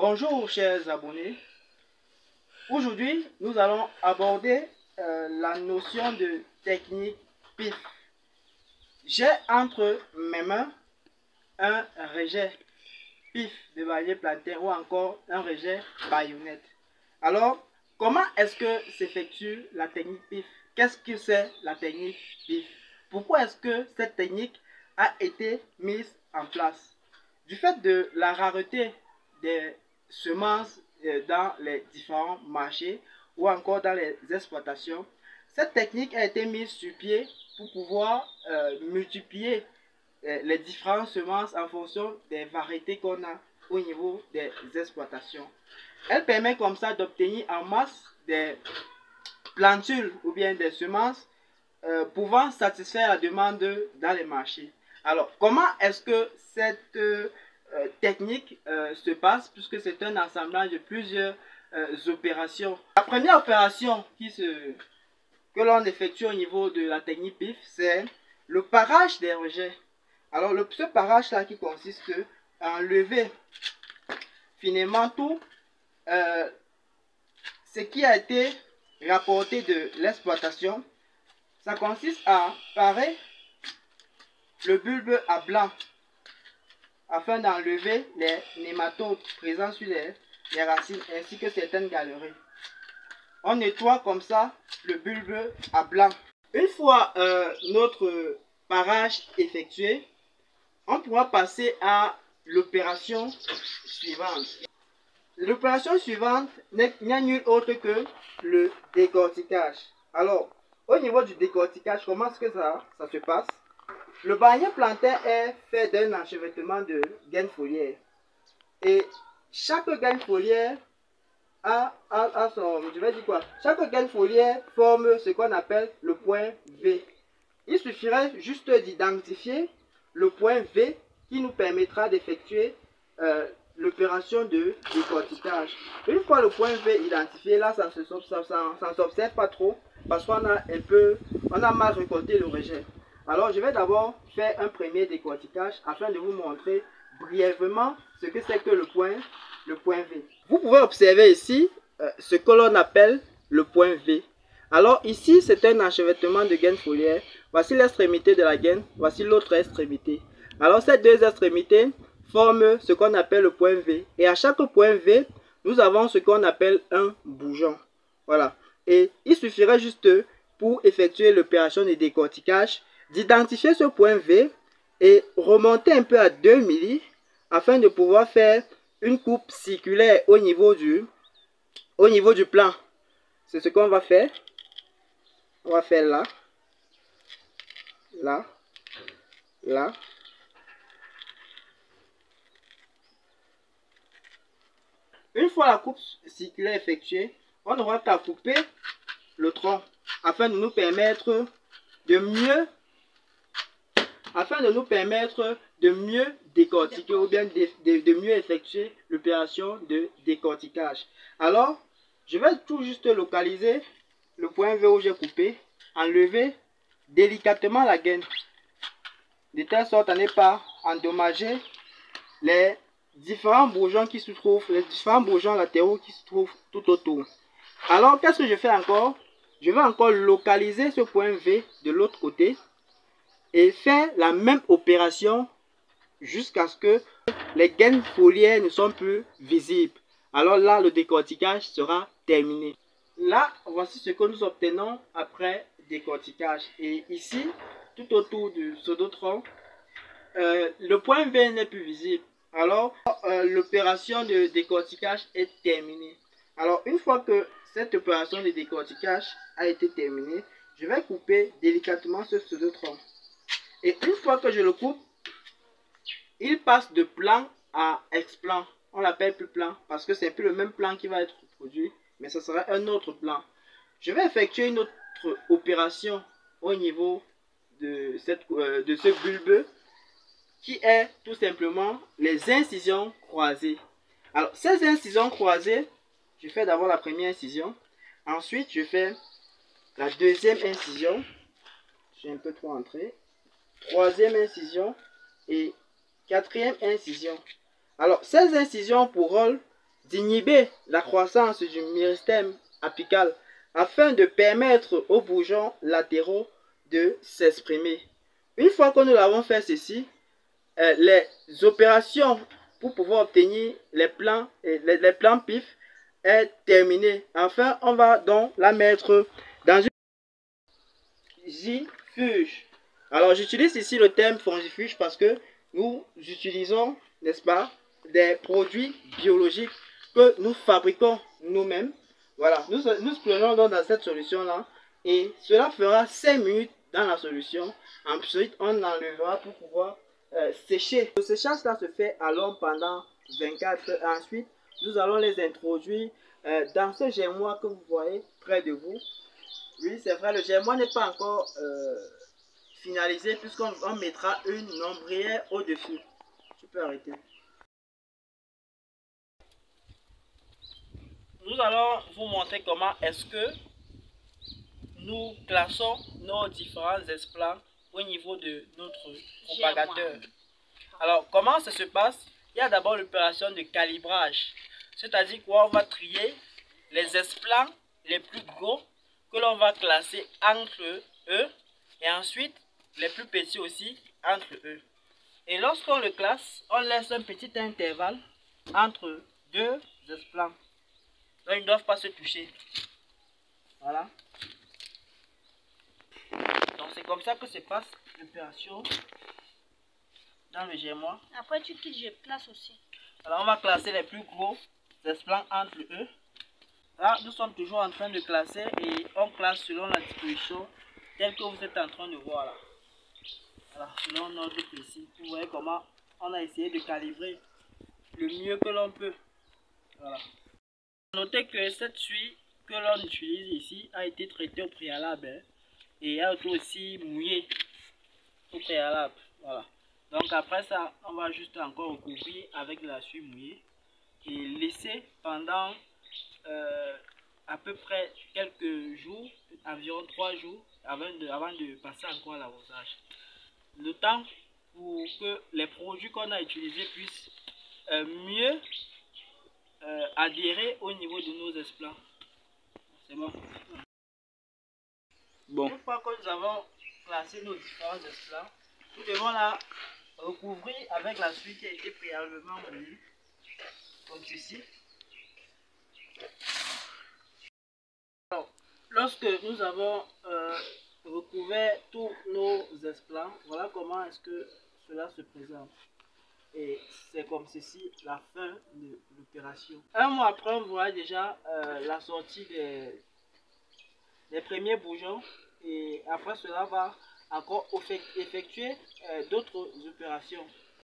Bonjour chers abonnés, aujourd'hui nous allons aborder la notion de technique PIF. J'ai entre mes mains un rejet PIF de balayage plantaire ou encore un rejet baïonnette. Alors, comment est-ce que s'effectue la technique PIF? Qu'est-ce que c'est la technique PIF? Pourquoi est-ce que cette technique a été mise en place? Du fait de la rareté des semences dans les différents marchés ou encore dans les exploitations, cette technique a été mise sur pied pour pouvoir multiplier les différentes semences en fonction des variétés qu'on a au niveau des exploitations. Elle permet comme ça d'obtenir en masse des plantules ou bien des semences pouvant satisfaire la demande dans les marchés. Alors, comment est-ce que cette technique se passe, puisque c'est un assemblage de plusieurs opérations. La première opération que l'on effectue au niveau de la technique PIF, c'est le parage des rejets. Alors, ce parage-là qui consiste à enlever finalement tout ce qui a été rapporté de l'exploitation. Ça consiste à parer le bulbe à blanc afin d'enlever les nématodes présents sur les racines ainsi que certaines galeries. On nettoie comme ça le bulbe à blanc. Une fois notre parage effectué, on pourra passer à l'opération suivante. L'opération suivante n'est nulle autre que le décortiquage. Alors, au niveau du décortiquage, comment est-ce que ça se passe? Le balayage plantaire est fait d'un enchevêtrement de gaines foliaires. Et chaque gaine foliaire a son... Je vais dire quoi? Chaque gaine foliaire forme ce qu'on appelle le point V. Il suffirait juste d'identifier le point V qui nous permettra d'effectuer l'opération de décortiquage. Une fois le point V identifié, là, ça ne s'observe pas trop parce qu'on a mal récolté le rejet. Alors, je vais d'abord faire un premier décortiquage afin de vous montrer brièvement ce que c'est que le point V. Vous pouvez observer ici ce que l'on appelle le point V. Alors, ici, c'est un enchevêtrement de gaines foliaires. Voici l'extrémité de la gaine, voici l'autre extrémité. Alors, ces deux extrémités forment ce qu'on appelle le point V. Et à chaque point V, nous avons ce qu'on appelle un bourgeon. Voilà. Et il suffirait juste pour effectuer l'opération de décortiquage d'identifier ce point V et remonter un peu à 2 mm afin de pouvoir faire une coupe circulaire au niveau du plan. C'est ce qu'on va faire. On va faire là, là, là. Une fois la coupe circulaire effectuée, on aura qu'à couper le tronc afin de nous permettre de mieux décortiquer ou bien de mieux effectuer l'opération de décortiquage. Alors, je vais tout juste localiser le point V où j'ai coupé, enlever délicatement la gaine, de telle sorte à ne pas endommager les différents bourgeons qui se trouvent, les différents bourgeons latéraux qui se trouvent tout autour. Alors, qu'est-ce que je fais encore? Je vais encore localiser ce point V de l'autre côté et faire la même opération jusqu'à ce que les gaines foliaires ne sont plus visibles. Alors là, le décortiquage sera terminé. Là, voici ce que nous obtenons après décortiquage. Et ici, tout autour du pseudo-tronc, le point V n'est plus visible. Alors, l'opération de décortiquage est terminée. Alors, une fois que cette opération de décortiquage a été terminée, je vais couper délicatement ce pseudo-tronc. Et une fois que je le coupe, il passe de plan à explant. On l'appelle plus plan parce que c'est plus le même plan qui va être produit, mais ce sera un autre plan. Je vais effectuer une autre opération au niveau de ce bulbe qui est tout simplement les incisions croisées. Alors, ces incisions croisées, je fais d'abord la première incision. Ensuite, je fais la deuxième incision. J'ai un peu trop entré. Troisième incision et quatrième incision. Alors, ces incisions pour rôle d'inhiber la croissance du méristème apical afin de permettre aux bourgeons latéraux de s'exprimer. Une fois que nous avons fait ceci, les opérations pour pouvoir obtenir les plants PIF est terminée. Enfin, on va donc la mettre dans une fongifuge. Alors, j'utilise ici le terme fongifuge parce que nous utilisons, n'est-ce pas, des produits biologiques que nous fabriquons nous-mêmes. Voilà, nous prenons donc dans cette solution-là et cela fera 5 minutes dans la solution. Ensuite, on enlèvera pour pouvoir sécher. Le séchage, ça se fait à l'homme pendant 24 heures. Ensuite, nous allons les introduire dans ce germoir que vous voyez près de vous. Oui, c'est vrai, le germoir n'est pas encore finalisé puisqu'on mettra une ombrière au-dessus. Tu peux arrêter. Nous allons vous montrer comment est-ce que nous classons nos différents esplats au niveau de notre propagateur. Alors, comment ça se passe? Il y a d'abord l'opération de calibrage. C'est-à-dire qu'on va trier les esplats les plus gros que l'on va classer entre eux et ensuite les plus petits aussi entre eux. Et lorsqu'on le classe, on laisse un petit intervalle entre deux esplats. Donc, ils ne doivent pas se toucher. Voilà. Donc, c'est comme ça que se passe l'opération dans le germoir. Après, tu quittes, je classe aussi. Alors, on va classer les plus gros esplats entre eux. Là, nous sommes toujours en train de classer et on classe selon la disposition telle que vous êtes en train de voir là. Voilà, selon notre précis. Vous voyez comment on a essayé de calibrer le mieux que l'on peut. Voilà. Notez que cette suie que l'on utilise ici a été traitée au préalable hein, et a été aussi mouillée au préalable. Voilà. Donc après ça, on va juste encore recouvrir avec de la suie mouillée et laisser pendant à peu près quelques jours, environ 3 jours, avant de passer encore à l'arrosage. Le temps pour que les produits qu'on a utilisés puissent mieux adhérer au niveau de nos esplats. C'est bon. Une fois que nous avons classé nos différents esplats, nous devons la recouvrir avec la suie qui a été préalablement mouillée, comme ceci. Alors, lorsque nous avons recouvert tous nos esplats, voilà comment est-ce que cela se présente. Et c'est comme ceci la fin de l'opération. Un mois après, on voit déjà la sortie des premiers bourgeons. Et après cela, on va encore effectuer d'autres opérations.